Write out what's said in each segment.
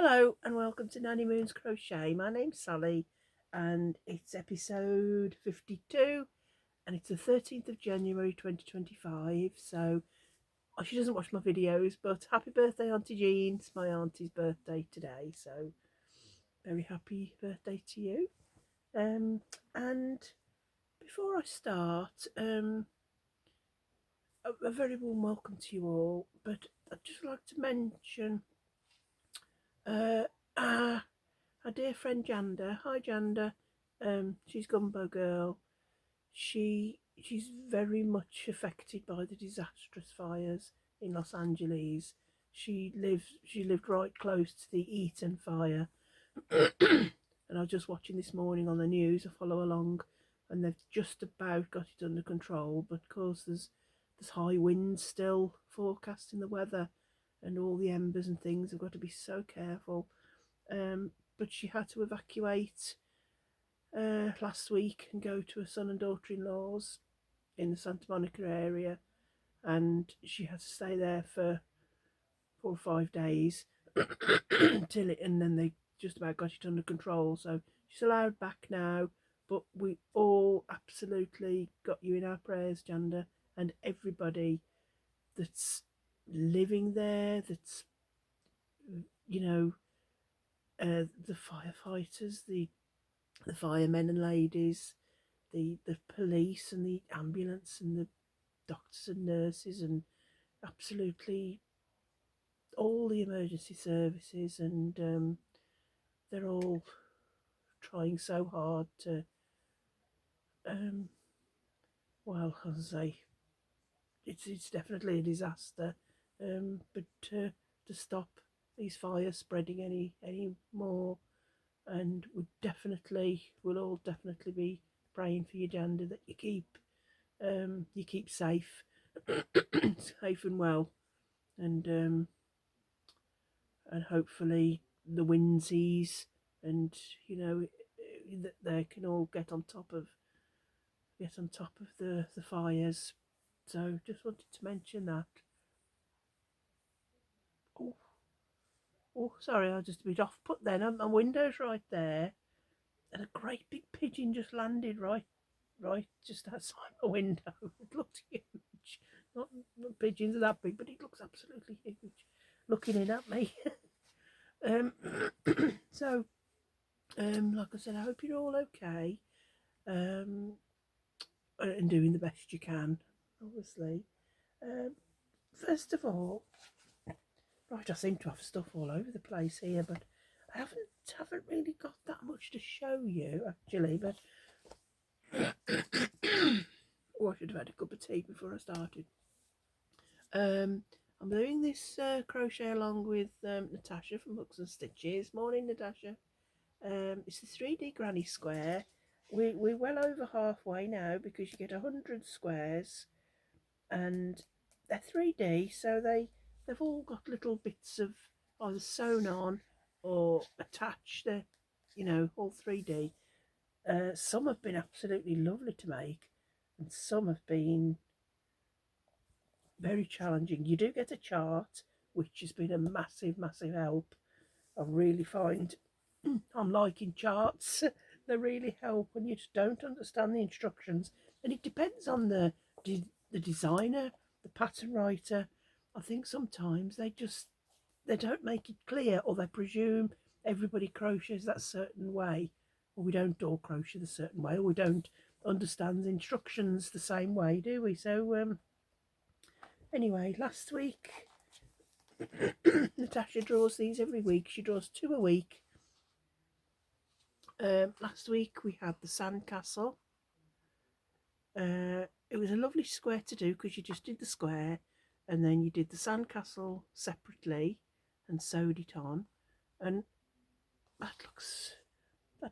Hello and welcome to Nanny Moon's Crochet. My name's Sally and it's episode 52 and it's the 13th of January 2025. So she doesn't watch my videos, but happy birthday Auntie Jean. It's my auntie's birthday today, so very happy birthday to you. And before I start, a very warm welcome to you all, but I'd just like to mention uh, our dear friend Janda. Hi Janda. She's Gumbo Girl. She's very much affected by the disastrous fires in Los Angeles. She lived right close to the Eaton fire. And I was just watching this morning on the news. I follow along, and they've just about got it under control. But of course, there's high winds still forecast in the weather, and all the embers and things have got to be so careful. But she had to evacuate last week and go to her son and daughter-in-law's in the Santa Monica area, and she had to stay there for 4 or 5 days until it, and then they just about got it under control. So she's allowed back now, but we all absolutely got you in our prayers, Janda, and everybody that's living there, that's the firefighters, the firemen and ladies, the police and the ambulance and the doctors and nurses, and absolutely all the emergency services, and they're all trying so hard to well, as I say, it's definitely a disaster, but to stop these fires spreading any more. And we'll all definitely be praying for you, Janda, that you keep safe, safe and well, and hopefully the winds ease, and that they can all get on top of the fires. So just wanted to mention that. Oh, sorry, I was just a bit off put then. My window's right there, and a great big pigeon just landed right just outside my window. It looked huge. Not pigeons are that big, but it looks absolutely huge, looking in at me. um, so, like I said, I hope you're all okay, and doing the best you can, obviously. First of all, right, I seem to have stuff all over the place here, but I haven't really got that much to show you actually. But oh, I should have had a cup of tea before I started. I'm doing this crochet along with Natasha from Hooks and Stitches. Morning, Natasha. It's the 3D granny square. We're well over halfway now, because you get 100 squares, and they're 3D, so they've all got little bits of either sewn on or attached. They're all 3D. Some have been absolutely lovely to make, and some have been very challenging. You do get a chart, which has been a massive help. I really find I'm liking charts. They really help when you just don't understand the instructions, and it depends on the designer, the pattern writer. I think sometimes they don't make it clear, or they presume everybody crochets that certain way, or we don't all crochet the certain way, or we don't understand the instructions the same way, do we? So anyway, last week Natasha draws these every week. She draws 2 a week. Last week we had the sandcastle. It was a lovely square to do, because you just did the square and then you did the sandcastle separately and sewed it on, and that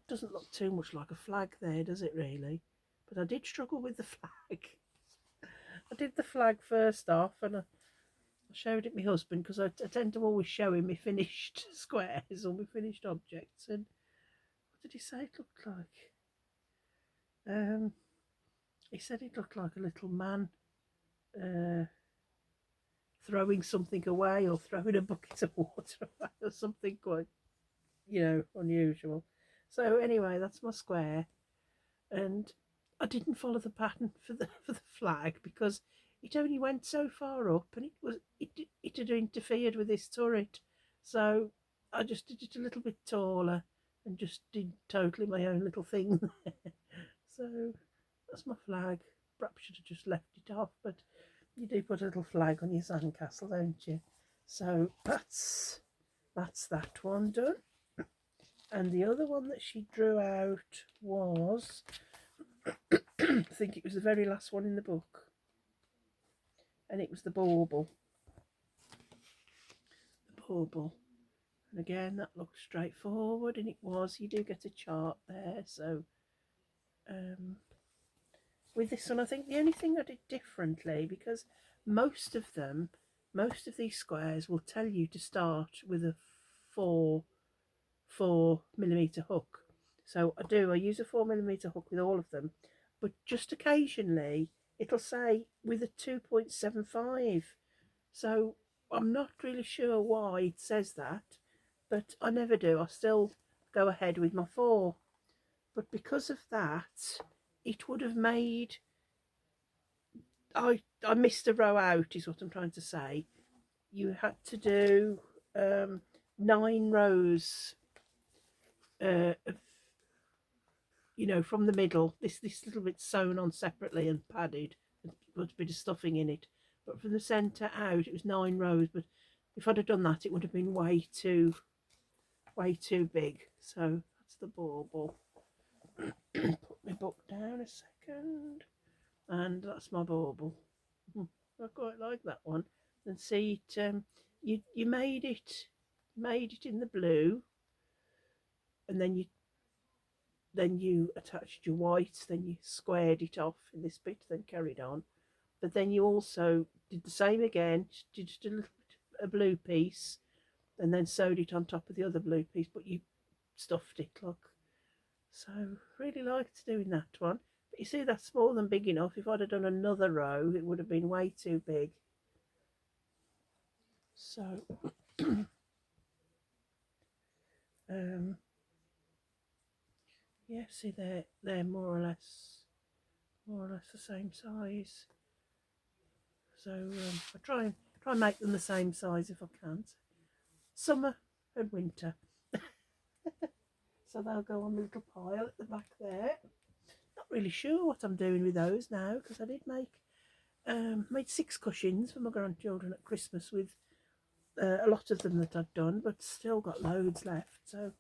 doesn't look too much like a flag there, does it really? But I did struggle with the flag. I did the flag first off, and I showed it my husband, because I tend to always show him my finished squares or my finished objects. And what did he say it looked like? He said it looked like a little man throwing something away or throwing a bucket of water away or something quite, unusual. So anyway, that's my square, and I didn't follow the pattern for the flag because it only went so far up, and it had interfered with this turret. So I just did it a little bit taller and just did totally my own little thing. So that's my flag. Perhaps should have just left it off, but you do put a little flag on your sandcastle, don't you? So that's that one done. And the other one that she drew out was, I think it was the very last one in the book, and it was the bauble. The bauble. And again, that looked straightforward, and it was. You do get a chart there, so with this one, I think the only thing I did differently, because most of these squares will tell you to start with a 4mm hook. So I use a 4mm hook with all of them, but just occasionally it'll say with a 2.75. So I'm not really sure why it says that, but I never do. I still go ahead with my 4. But because of that, it would have made, I missed a row out, is what I'm trying to say. You had to do 9 rows of, from the middle. This little bit sewn on separately and padded, put a bit of stuffing in it. But from the centre out, it was 9 rows. But if I'd have done that, it would have been way too big. So that's the bauble. Put my book down a second, and that's my bauble. I quite like that one. And see it, you made it in the blue, and then you attached your white, then you squared it off in this bit, then carried on. But then you also did the same again, did just a blue piece, and then sewed it on top of the other blue piece, but you stuffed it, look. So really liked doing that one. But you see, that's more than big enough. If I'd have done another row, it would have been way too big. So yeah, see, they're more or less the same size. So I try and make them the same size if I can. Summer and winter. So they'll go on the little pile at the back there. Not really sure what I'm doing with those now, because I did made 6 cushions for my grandchildren at Christmas with a lot of them that I've done, but still got loads left. So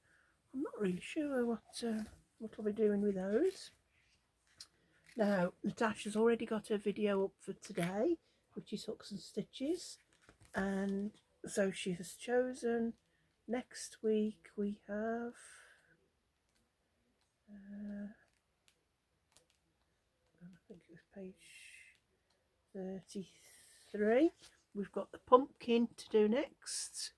I'm not really sure what I'll be doing with those. Now, Natasha's already got her video up for today, which is hooks and stitches, and so she has chosen next week. We have I think it was page 33. We've got the pumpkin to do next.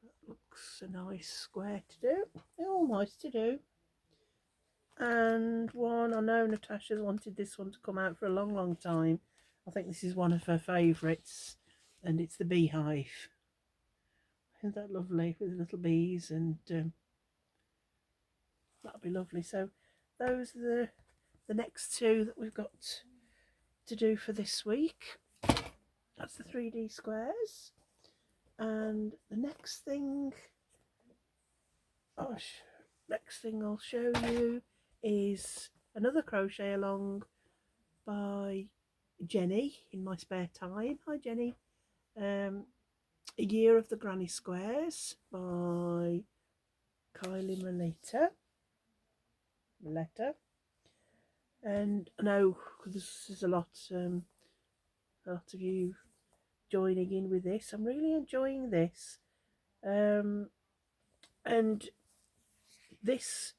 That looks a nice square to do. They're all nice to do. And one, I know Natasha's wanted this one to come out for a long time. I think this is one of her favourites, and it's the beehive. Isn't that lovely with the little bees? And that'll be lovely. So those are the next 2 that we've got to do for this week. That's the 3D squares. And the next thing I'll show you is another crochet along by Jenni in my spare time. Hi Jenni. A Year of the Granny Squares by Kylie Maletta. And I know there's a lot of you joining in with this. I'm really enjoying this, and this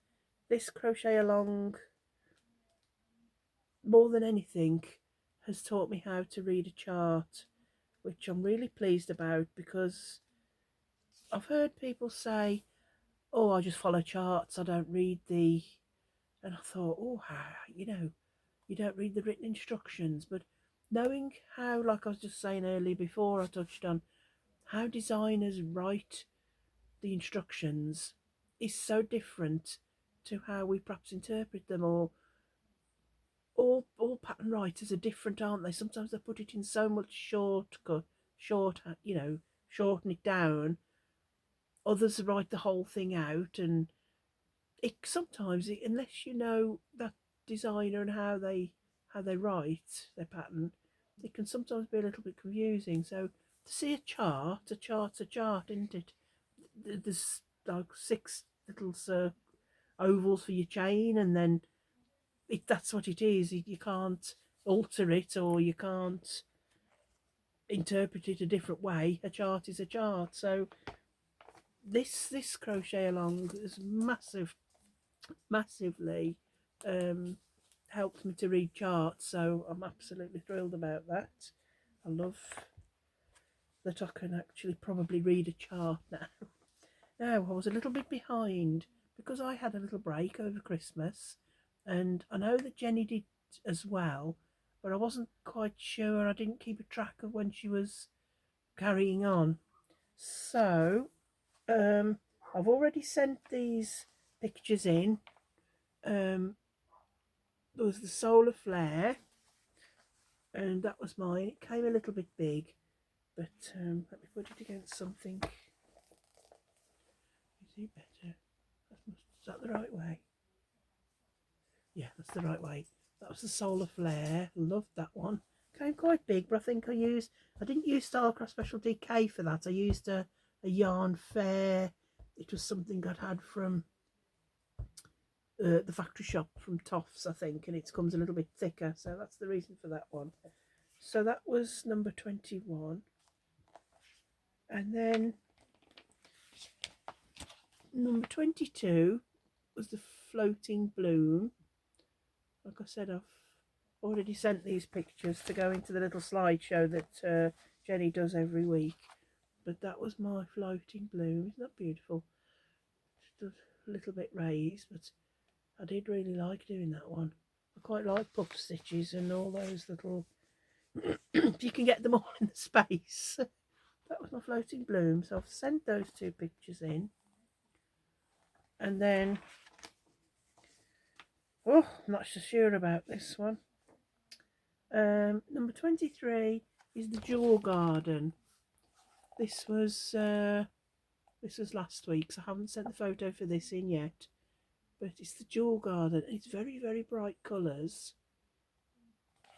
crochet along, more than anything, has taught me how to read a chart, which I'm really pleased about, because I've heard people say, oh, I just follow charts, I don't read and I thought, oh, you don't read the written instructions. But knowing how, like I was just saying earlier before I touched on, how designers write the instructions is so different to how we perhaps interpret them, or all pattern writers are different, aren't they? Sometimes they put it in so much shorten it down. Others write the whole thing out, and unless you know that designer and how they write their pattern, it can sometimes be a little bit confusing. So to see a chart's a chart, isn't it? There's like six little ovals for your chain, and then that's what it is. You can't alter it, or you can't interpret it a different way. A chart is a chart. So this crochet along is massively um, helped me to read charts. So I'm absolutely thrilled about that. I love that I can actually probably read a chart now. Now, I was a little bit behind because I had a little break over Christmas, and I know that Jenny did as well, but I wasn't quite sure. I didn't keep a track of when she was carrying on. So, I've already sent these pictures in. There was the solar flare, and that was mine. It came a little bit big, but let me put it against something. Is it better? Is that the right way? Yeah, that's the right way. That was the solar flare. Loved that one. Came quite big, but I think I didn't use Starcraft Special DK for that. I used a yarn fair. It was something I'd had from the factory shop from Toffs, I think, and it comes a little bit thicker, so that's the reason for that one. So that was number 21. And then number 22 was the floating bloom. Like I said, I've already sent these pictures to go into the little slideshow that Jenny does every week. But that was my floating bloom. Isn't that beautiful? Just a little bit raised, but I did really like doing that one. I quite like puff stitches and all those little if you can get them all in the space. That was my floating bloom. So I've sent those two pictures in. And then I'm not so sure about this one. Number 23 is the Jewel Garden. This was last week, so I haven't sent the photo for this in yet. But it's the Jewel Garden. It's very, very bright colours.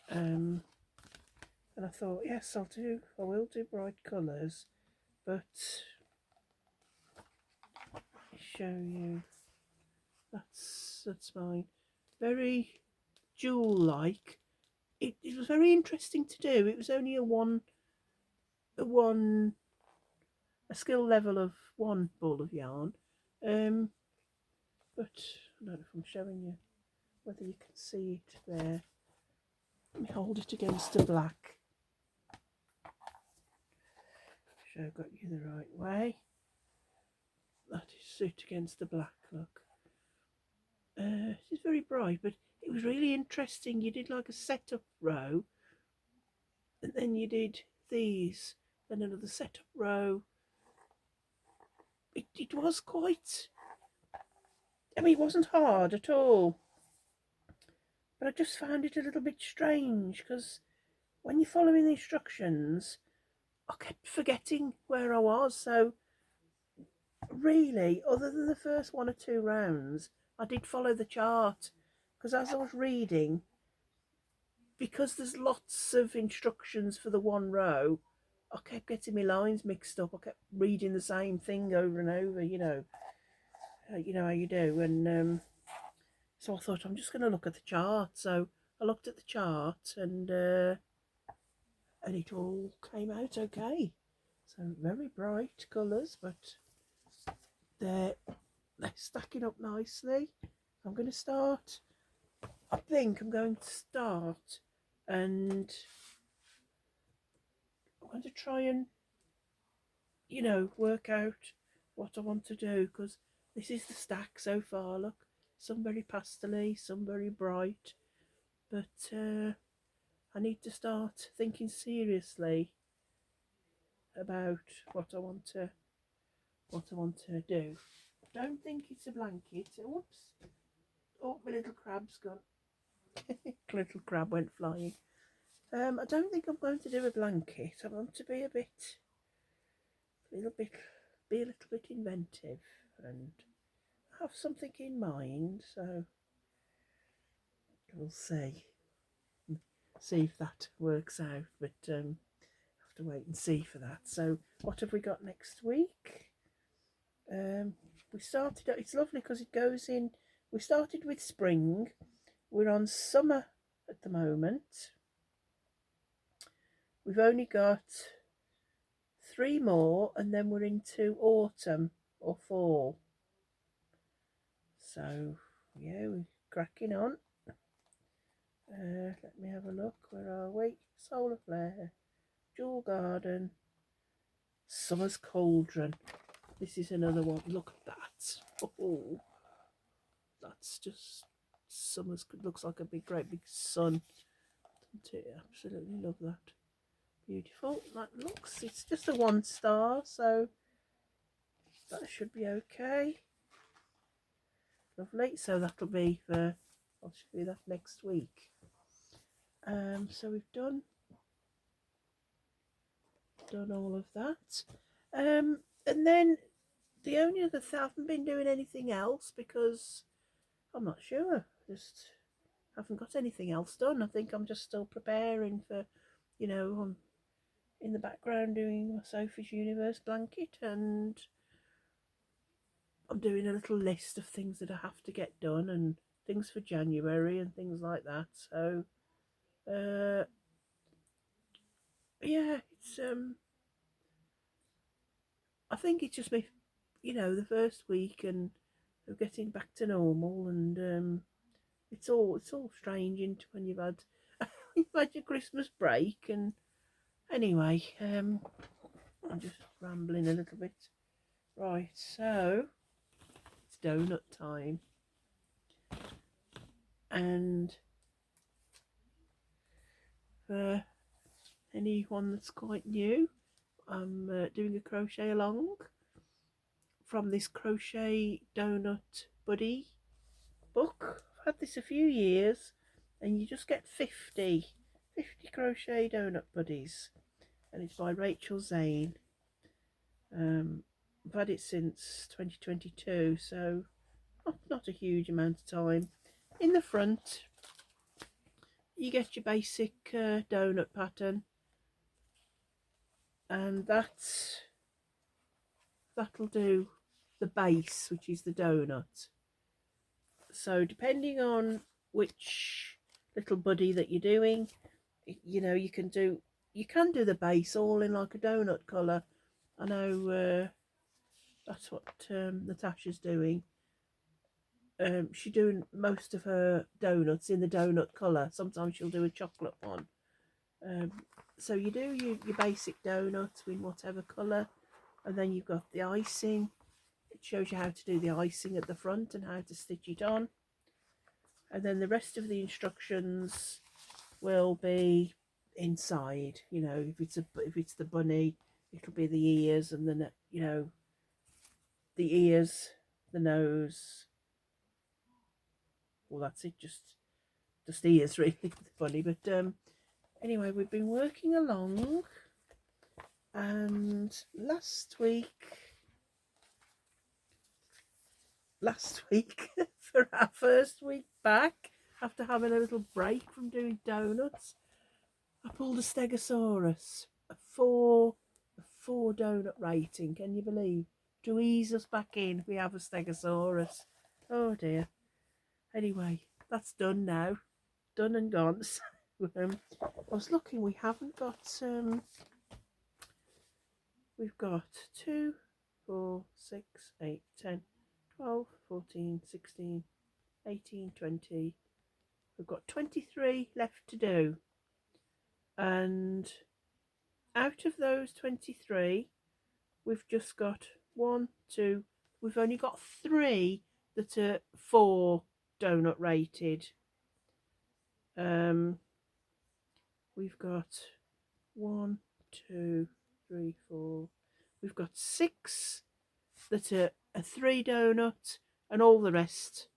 And I thought, yes, I will do bright colours, but let me show you. That's mine. Very jewel-like. It was very interesting to do. It was only a skill level of one ball of yarn. But I don't know if I'm showing you whether you can see it there. Let me hold it against the black. Sure I've got you the right way. That is suit against the black, look. It's very bright, but it was really interesting. You did like a setup row, and then you did these, then another setup row. It was quite, it wasn't hard at all, but I just found it a little bit strange because when you're following the instructions, I kept forgetting where I was. So really, other than the first one or two rounds, I did follow the chart, because as I was reading, because there's lots of instructions for the one row, I kept getting my lines mixed up. I kept reading the same thing over and over, you know how you do. And so I thought, I'm just going to look at the chart. So I looked at the chart, and it all came out okay. So very bright colours, but they're stacking up nicely. I'm going to start. I think I'm going to start, and I'm going to try and work out what I want to do, because this is the stack so far. Look, some very pastel-y, some very bright, but I need to start thinking seriously about what I want to do. Don't think it's a blanket. Whoops. Oh, my little crab's gone. Little crab went flying. I don't think I'm going to do a blanket. I want to be be a little bit inventive and have something in mind. So we'll see if that works out. But have to wait and see for that. So what have we got next week? We started. It's lovely because it goes in. We started with spring. We're on summer at the moment. We've only got 3 more and then we're into autumn or fall. So yeah, we're cracking on. Let me have a look. Where are we? Solar Flare, Jewel Garden, Summer's Cauldron. This is another one. Look at that. Oh, that's just summer's. Looks like a great big sun. Doesn't it? Absolutely love that. Beautiful. That looks. It's just a 1 star, so that should be okay. Lovely. So that'll be for. I'll show you that next week. So we've done all of that. And then the only other thing, I haven't been doing anything else because I'm not sure. Just haven't got anything else done. I think I'm just still preparing for, I'm in the background doing my Sophie's Universe blanket, and I'm doing a little list of things that I have to get done and things for January and things like that. So yeah, it's I think it's just me, the first week and of getting back to normal, and it's all strange into when you've had your Christmas break. And anyway, I'm just rambling a little bit. Right, so it's donut time, and for anyone that's quite new, I'm doing a crochet along from this Crochet Donut Buddy book. I've had this a few years, and you just get 50 crochet donut buddies, and it's by Rachel Zane. I've had it since 2022, so not a huge amount of time. In the front you get your basic donut pattern, and that'll do the base, which is the donut. So depending on which little buddy that you're doing, you can do the base all in like a donut colour. I know that's what Natasha's doing. She's doing most of her donuts in the donut colour. Sometimes she'll do a chocolate one. So you do your basic donut in whatever colour, and then you've got the icing. It shows you how to do the icing at the front and how to stitch it on. And then the rest of the instructions will be inside. If it's the bunny, it'll be the ears and the ears, the nose. Well, that's it. Just ears, really, the bunny. But anyway, we've been working along, and last week for our first week back, after having a little break from doing donuts, I pulled a Stegosaurus, a four donut rating. Can you believe? To ease us back in, we have a Stegosaurus. Oh dear. Anyway, that's done now, done and gone. So, I was looking, we haven't got we've got 2, 4, 6, 8, 10, 12, 14, 16, 18, 20. We've got 23 left to do, and out of those 23 we've just got 1, 2, we've only got 3 that are 4 donut rated. we've got 1, 2, 3, 4. We've got 6 that are a 3 donut, and all the rest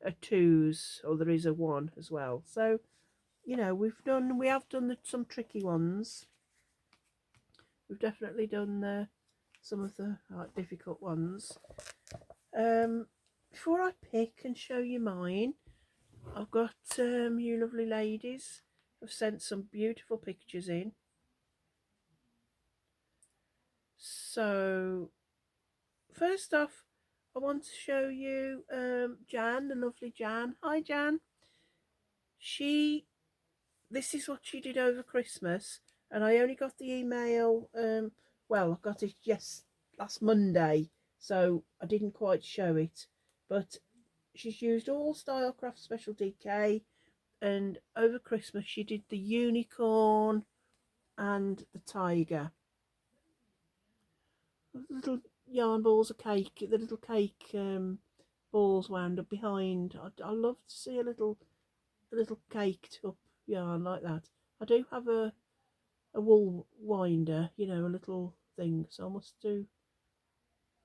are 2s, or there is a 1 as well. So you know, we have done some tricky ones. We've definitely done some of the difficult ones. Before I pick and show you mine, I've got you lovely ladies have sent some beautiful pictures in. So first off, I want to show you Jan, the lovely Jan. Hi Jan. This is what she did over Christmas, and I only got the email, well, I got it last Monday, so I didn't quite show it, but she's used all Stylecraft Special DK, and over Christmas she did the unicorn and the tiger. The little yarn balls of cake, the little cake balls wound up behind. I love to see a little caked up yarn like that. I do have a wool winder, you know, a little thing, so I must do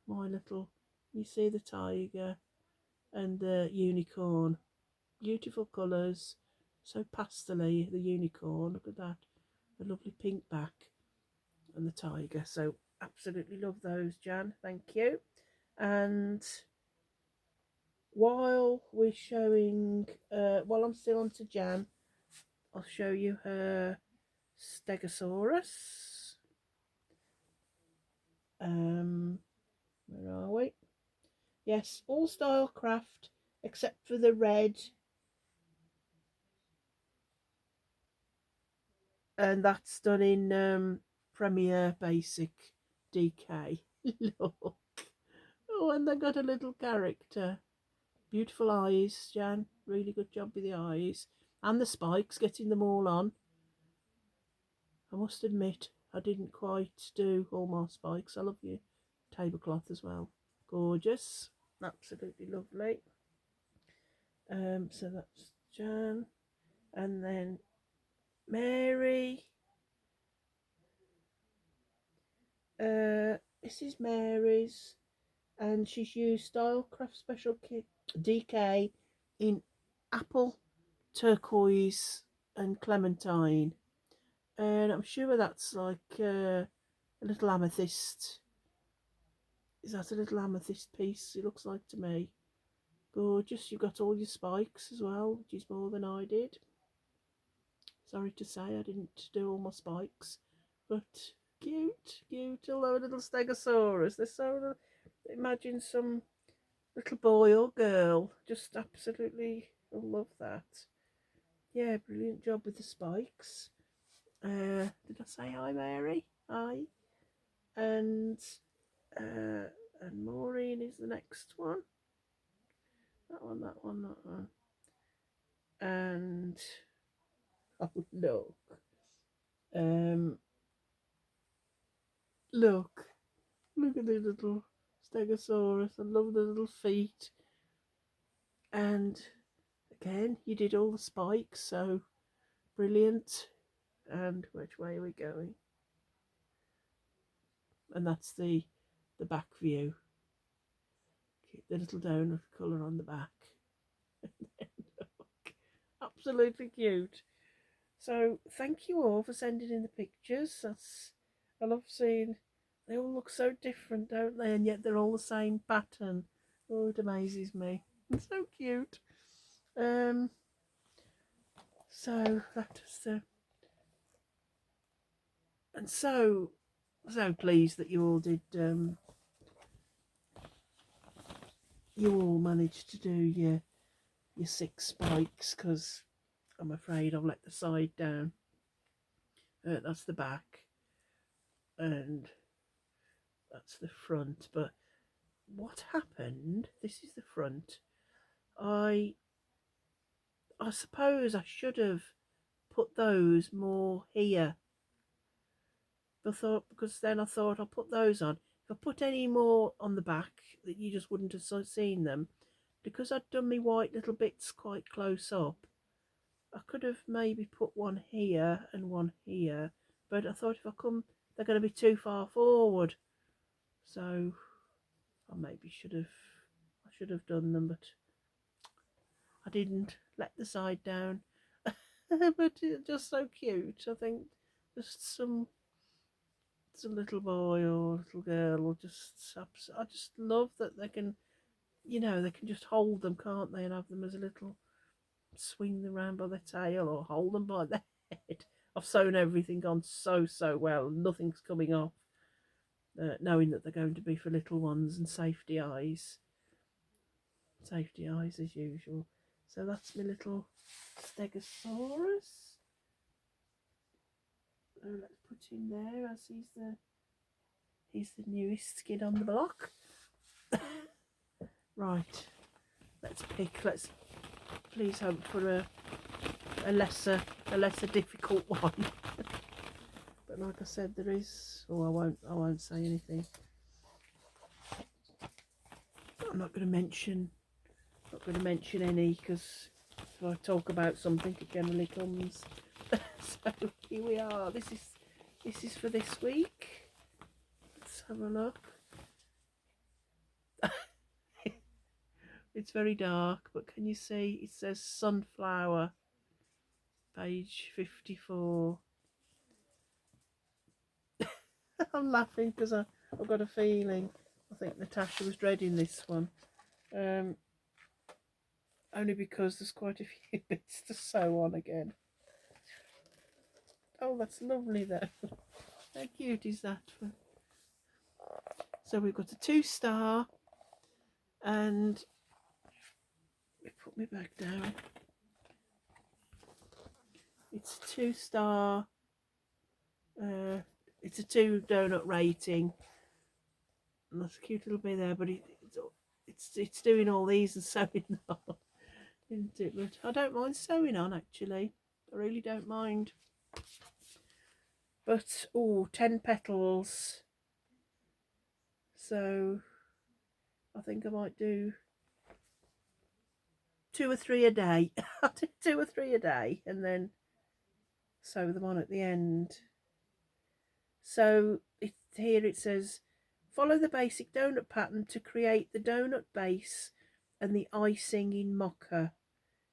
my little, you see the tiger and the unicorn, beautiful colours, so pastely, the unicorn, look at that, a lovely pink back, and the tiger. So absolutely love those, Jan, thank you. And while we're showing, while I'm still on to Jan, I'll show you her Stegosaurus. Where are we? Yes, all Stylecraft except for the red, and that's done in Premier Basic DK. Look, oh, and they got a little character. Beautiful eyes, Jan. Really good job with the eyes and the spikes, getting them all on. I must admit, I didn't quite do all my spikes. I love your tablecloth as well. Gorgeous, absolutely lovely. So that's Jan, and then Mary. This is Mary's, and she's used Stylecraft Special DK in apple, turquoise, and clementine, and I'm sure that's like a little amethyst. Is that a little amethyst piece? It looks like to me. Gorgeous. You've got all your spikes as well, which is more than I did. Sorry to say I didn't do all my spikes, but cute, cute. Although a little Stegosaurus. They're so, imagine some little boy or girl. Just absolutely love that. Yeah, brilliant job with the spikes. Did I say hi, Mary? Hi. And Maureen is the next one. That one, that one, that one. And oh look. Look at the little Stegosaurus. I love the little feet. And again, you did all the spikes, so brilliant. And which way are we going? And that's the back view. The little donut colour on the back. Look, absolutely cute. So thank you all for sending in the pictures. I love seeing, they all look so different, don't they? And yet they're all the same pattern. Oh, it amazes me. It's so cute. So that was and so pleased that you all did. You all managed to do your 6 spikes, because I'm afraid I've let the side down. That's the back, and that's the front. But what happened? This is the front. I suppose I should have put those more here. Because then I thought I'll put those on. If I put any more on the back, that you just wouldn't have seen them, because I'd done my white little bits quite close up. I could have maybe put one here and one here, but I thought if I come, they're going to be too far forward. So I maybe should have done them, but I didn't. Let the side down. But it's just so cute. I think just some little boy or little girl or just, I just love that they can, they can just hold them, can't they, and have them as a little, swing them around by their tail or hold them by their head. I've sewn everything on so well, nothing's coming off, knowing that they're going to be for little ones and safety eyes as usual. So that's my little Stegosaurus. So let's put him there as he's the newest skin on the block. Right, let's please hope for a lesser difficult one. But like I said, there is, I won't say anything. I'm not going to mention any, because if I talk about something, it generally comes. So here we are. This is for this week. Let's have a look. It's very dark, but can you see? It says sunflower, page 54. I'm laughing because I've got a feeling. I think Natasha was dreading this one. Only because there's quite a few bits to sew on again. Oh, that's lovely though. How cute is that? So we've got a 2-star, and we put me back down. It's a 2-star. It's a 2 donut rating. And that's a cute little bit there, but it's doing all these and sewing on, isn't it? But I don't mind sewing on, actually. I really don't mind. But 10 petals. So I think I might do 2 or 3 a day. I'll do 2 or 3 a day and then sew them on at the end. So here it says, follow the basic donut pattern to create the donut base and the icing in mocha.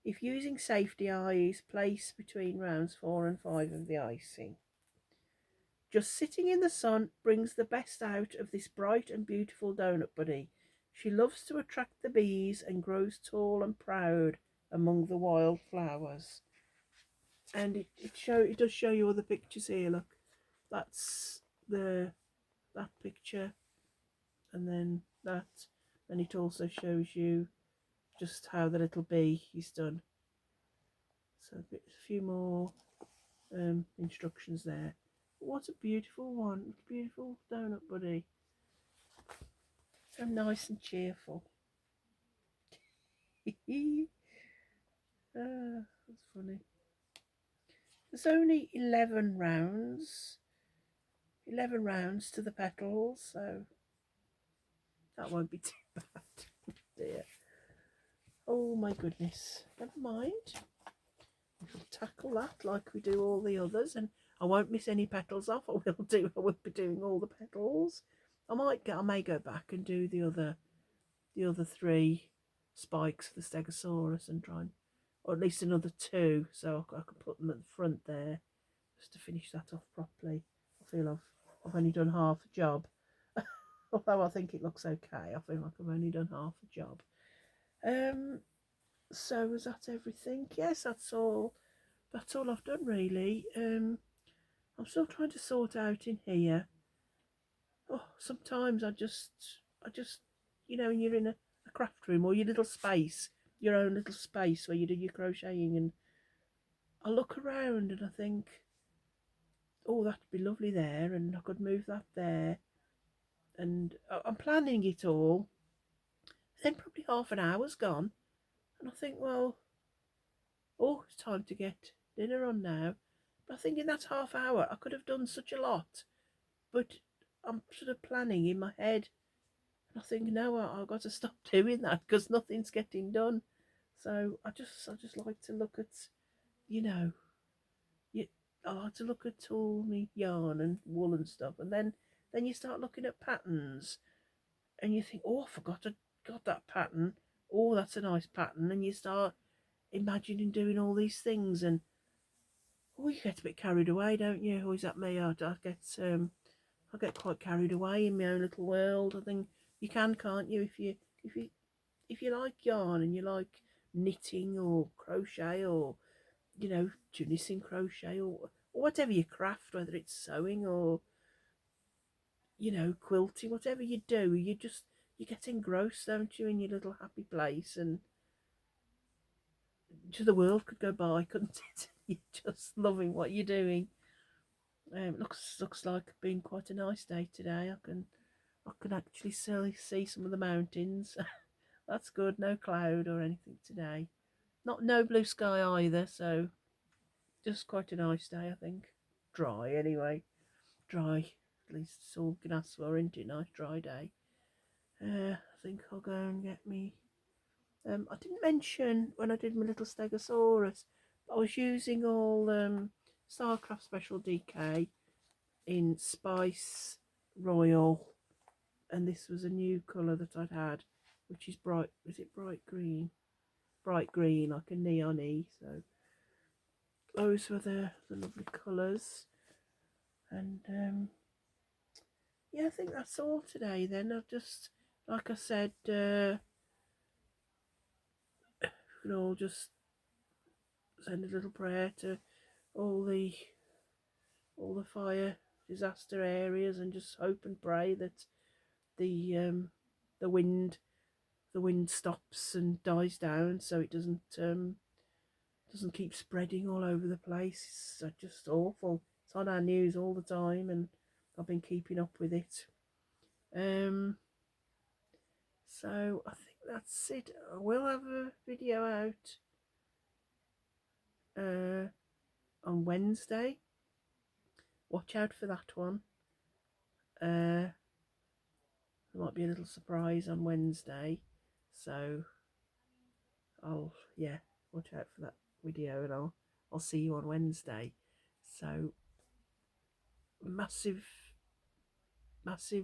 If using safety eyes, place between rounds 4 and 5 of the icing. Just sitting in the sun brings the best out of this bright and beautiful donut buddy. She loves to attract the bees and grows tall and proud among the wild flowers. And it does show you other pictures here. Look, that's that picture, and then that, and it also shows you just how the little bee is done. So a few more instructions there. What a beautiful one. Beautiful donut buddy. So nice and cheerful. That's funny. There's only 11 rounds to the petals, so that won't be too bad. Dear. Oh my goodness. Never mind. We'll tackle that like we do all the others, and I won't miss any petals off. I will be doing all the petals. I may go back and do the other 3 spikes for the Stegosaurus and try and, or at least another 2, so I can put them at the front there just to finish that off properly. I feel I've only done half a job. Although I think it looks okay, I feel like I've only done half a job. So is that everything? Yes, that's all I've done really. I'm still trying to sort out in here. Oh, sometimes I just when you're in a craft room or your little space, your own little space where you do your crocheting, and I look around and I think, oh, that'd be lovely there, and I could move that there, and I'm planning it all. Then probably half an hour's gone, and I think, well, it's time to get dinner on now. But I think in that half hour I could have done such a lot, but I'm sort of planning in my head, and I think, no, I've got to stop doing that because nothing's getting done. So I just like to look at you know, you, I like to look at all my yarn and wool and stuff, and then you start looking at patterns, and you think, oh, I forgot I got that pattern. Oh, that's a nice pattern, and you start imagining doing all these things, and oh, you get a bit carried away, don't you? Or is that me? I get quite carried away in my own little world. I think you can, can't you? If you if you like yarn and you like knitting or crochet or tunicing crochet or whatever you craft, whether it's sewing or quilting, whatever you do, you get engrossed, don't you, in your little happy place, and just the world could go by, couldn't it? You're just loving what you're doing. Looks like been quite a nice day today. I can actually see some of the mountains. That's good. No cloud or anything today. No blue sky either. So just quite a nice day, I think. Dry anyway. Dry. At least it's all we can ask for, isn't it? Nice dry day. I think I'll go and get me. I didn't mention when I did my little Stegosaurus, but I was using all Starcraft Special DK in Spice Royal, and this was a new colour that I'd had, which is bright. Is it bright green? Bright green, like a neon-y. So those were the lovely colours, and yeah, I think that's all today. Then I've just, like I said, we can all just send a little prayer to all the fire disaster areas, and just hope and pray that the the wind stops and dies down, so it doesn't keep spreading all over the place. It's just awful. It's on our news all the time, and I've been keeping up with it. So I think that's it. I will have a video out on Wednesday. Watch out for that one. There might be a little surprise on Wednesday, so watch out for that video, and I'll see you on Wednesday. So massive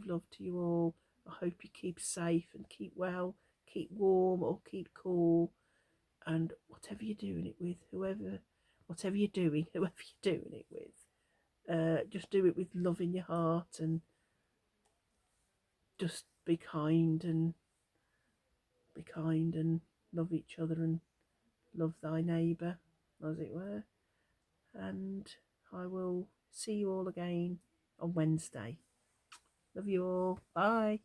love to you all. I hope you keep safe and keep well, keep warm or keep cool, and whatever you're doing it with, whatever you're doing it with, just do it with love in your heart, and just be kind and love each other and love thy neighbour, as it were. And I will see you all again on Wednesday. Love you all. Bye.